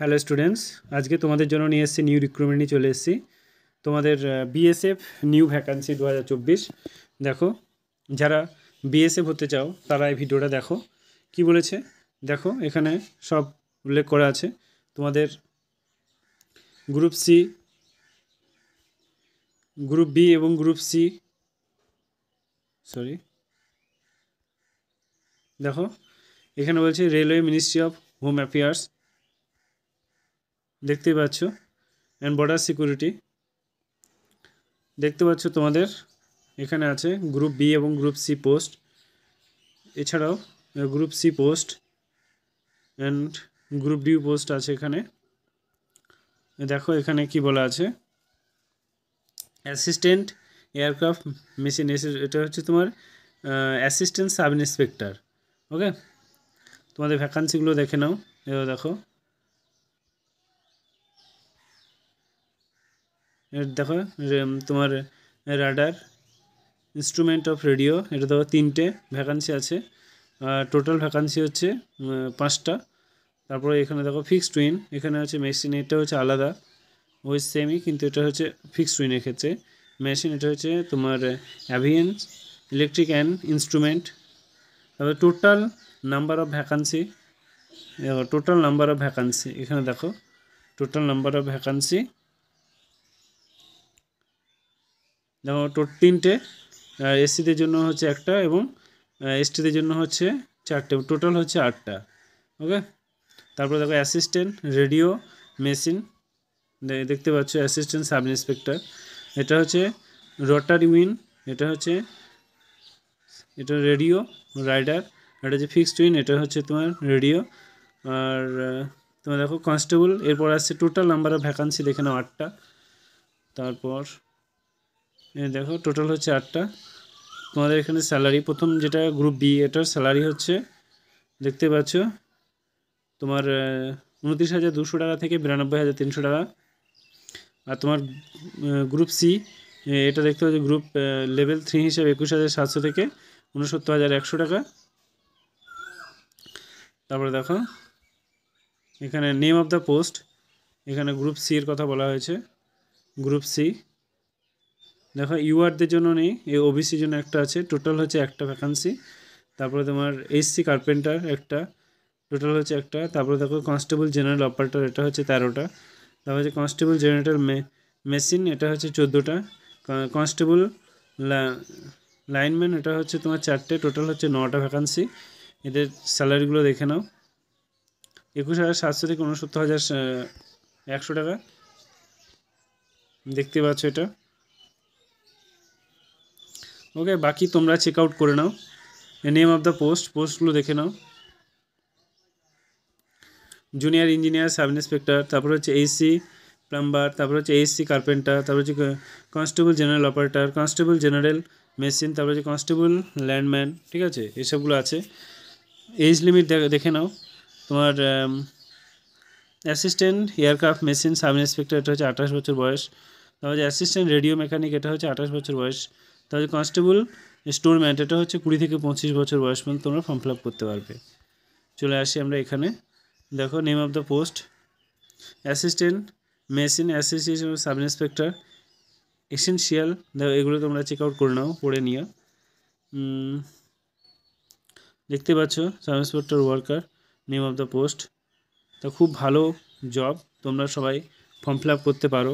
Hello students, আজকে তোমাদের জন্য নিয়ে এসেছি নিউ রিক্রুটমেন্ট নিয়ে চলে এসেছি। তোমাদের বিএসএফ নিউ ভ্যাকান্সি 2024। দেখো, যারা বিএসএফ হতে চাও তারা এই ভিডিওটা দেখো। কি বলেছে দেখো, এখানে সব উল্লেখ করা আছে। তোমাদের গ্রুপ সি, গ্রুপ বি এবং গ্রুপ সি, দেখো এখানে বলছে railway ministry of home affairs, দেখতেই পাচ্ছ, অ্যান্ড বর্ডার সিকিউরিটি দেখতে পাচ্ছ। তোমাদের এখানে আছে গ্রুপ বি এবং গ্রুপ সি পোস্ট, এছাড়াও group C post and group D post আছে। এখানে দেখো এখানে কি বলা আছে, অ্যাসিস্ট্যান্ট এয়ারক্রাফট মেশিন, এটা হচ্ছে তোমার অ্যাসিস্ট্যান্ট সাব ইন্সপেক্টর। ওকে, তোমাদের ভ্যাকান্সিগুলো দেখে নাও। দেখো দেখো তোমার রাডার ইনস্ট্রুমেন্ট অফ রেডিও, এটা দেখো 3টে ভ্যাকান্সি আছে। টোটাল ভ্যাকান্সি হচ্ছে 5টা। তারপরে এখানে দেখো ফিক্সড উইন, এখানে হচ্ছে মেশিন, এটা হচ্ছে আলাদা, ওই সেমই, কিন্তু এটা হচ্ছে ফিক্সড উইনের ক্ষেত্রে। মেশিন এটা হচ্ছে তোমার অ্যাভিয়ান, ইলেকট্রিক অ্যান্ড ইনস্ট্রুমেন্ট। তারপরে total number of vacancy, total number of vacancy এখানে দেখো, টোটাল নাম্বার অফ ভ্যাকান্সি দেখো 3টে। এসসিদের জন্য হচ্ছে একটা এবং এসটিদের জন্য হচ্ছে 4টে, টোটাল হচ্ছে 8টা। ওকে, তারপরে দেখো অ্যাসিস্ট্যান্ট রেডিও মেশিন, দেখতে পাচ্ছ অ্যাসিস্ট্যান্ট সাব ইন্সপেক্টর, এটা হচ্ছে রোটারি উইন, এটা হচ্ছে এটা রেডিও রাইডার, এটা হচ্ছে ফিক্সড উইন, এটা হচ্ছে তোমার রেডিও। আর তোমার দেখো কনস্টেবল, এরপর আসছে টোটাল নাম্বার অফ ভ্যাকান্সি দেখে নাও 8টা। তারপর দেখো টোটাল হচ্ছে 8টা। তোমাদের এখানে স্যালারি, প্রথম যেটা গ্রুপ বি, এটার স্যালারি হচ্ছে দেখতে পাচ্ছ তোমার 29,200 টাকা থেকে 92,300 টাকা। আর তোমার গ্রুপ সি, এটা দেখতে পাচ্ছ গ্রুপ লেভেল 3 হিসাবে 21,700 থেকে 69,100 টাকা। তারপরে দেখো এখানে নেম অফ দ্য পোস্ট, এখানে গ্রুপ সি এর কথা বলা হয়েছে। গ্রুপ সি দেখো ইউআরদের জন্য নেই, এই ওবিসির জন্য একটা আছে, টোটাল হচ্ছে একটা ভ্যাকান্সি। তারপরে তোমার এইচসি কার্পেন্টার একটা, টোটাল হচ্ছে একটা। তারপরে দেখো কনস্টেবল জেনারেল অপারেটর, এটা হচ্ছে 13টা। তারপর হচ্ছে কনস্টেবল জেনারেটর মেশিন, এটা হচ্ছে 14টা। কনস্টেবল লাইনম্যান, এটা হচ্ছে তোমার 4টে, টোটাল হচ্ছে 9টা ভ্যাকান্সি। এদের স্যালারিগুলো দেখে নাও, 21,700 থেকে 69,100 টাকা, দেখতে পাচ্ছ এটা। ওকে, বাকি তোমরা চেক আউট করে নাও। নেম অফ দ্য পোস্টগুলো দেখে নাও। জুনিয়র ইঞ্জিনিয়ার সাব ইন্সপেক্টর, তারপর হচ্ছে এইচসি প্লাম্বার, তারপর হচ্ছে এইচসি কার্পেন্টার, তারপর হচ্ছে constable general operator, constable general machine, তারপর হচ্ছে কনস্টেবল ল্যান্ডম্যান, ঠিক আছে, এসবগুলো আছে। এজ লিমিট দেখে নাও। তোমার assistant aircraft machine sub inspector, এটা হচ্ছে 28 বছর বয়স। তারপর হচ্ছে অ্যাসিস্ট্যান্ট রেডিও মেকানিক, এটা হচ্ছে 28 বছর বয়স। তারপর কনস্টেবল স্টোরম্যান, এটা হচ্ছে 20 থেকে 25 বছর বয়স পর্যন্ত তোমরা ফর্ম ফিল আপ করতে পারবে। চলে আসি আমরা এখানে, দেখো name of the post, assistant machine association sub inspector, essential, দেখো এগুলো তোমরা চেক আউট করে নাও, পড়ে নিও। দেখতে পাচ্ছ sub inspector worker, name of the post. তা খুব ভালো জব, তোমরা সবাই ফর্ম ফিল আপ করতে পারো।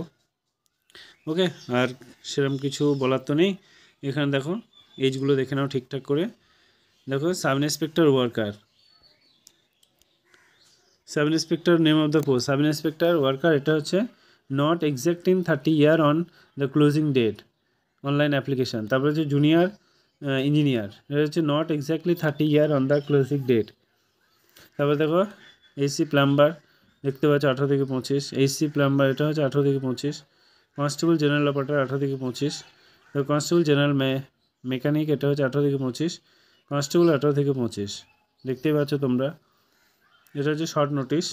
ওকে, আর সেরকম কিছু বলার তো নেই। এখানে দেখো এইজগুলো দেখে নাও ঠিকঠাক করে। দেখো sub inspector worker, sub inspector name of the post, sub inspector worker, এটা হচ্ছে not exacting 30 year on the closing date online application. তারপরে হচ্ছে জুনিয়র ইঞ্জিনিয়ার, এটা হচ্ছে not exactly 30 year on the closing date. তারপরে দেখো এইচসি প্লাম্বার, দেখতে পাচ্ছ 18 থেকে 25, এইচসি প্লাম্বার, এটা হচ্ছে 18 থেকে 25। কনস্টেবল জেনারেল অপারেটর 18 থেকে 25। কনস্টেবল জেনারেল মেকানিক, এটা হচ্ছে 18 থেকে 25। কনস্টেবল 18 থেকে 25, দেখতেই পাচ্ছ তোমরা। এটা হচ্ছে শর্ট নোটিশ।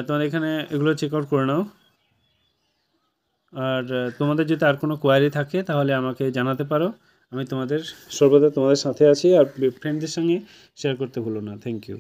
তোমাদের এখানে এগুলো চেক আউট করে নাও। আর তোমাদের যদি আর কোনো কোয়ারি থাকে তাহলে আমাকে জানাতে পারো, আমি তোমাদের সর্বদা তোমাদের সাথে আছি। আর ফ্রেন্ডদের সঙ্গে শেয়ার করতে ভুলো না। Thank you.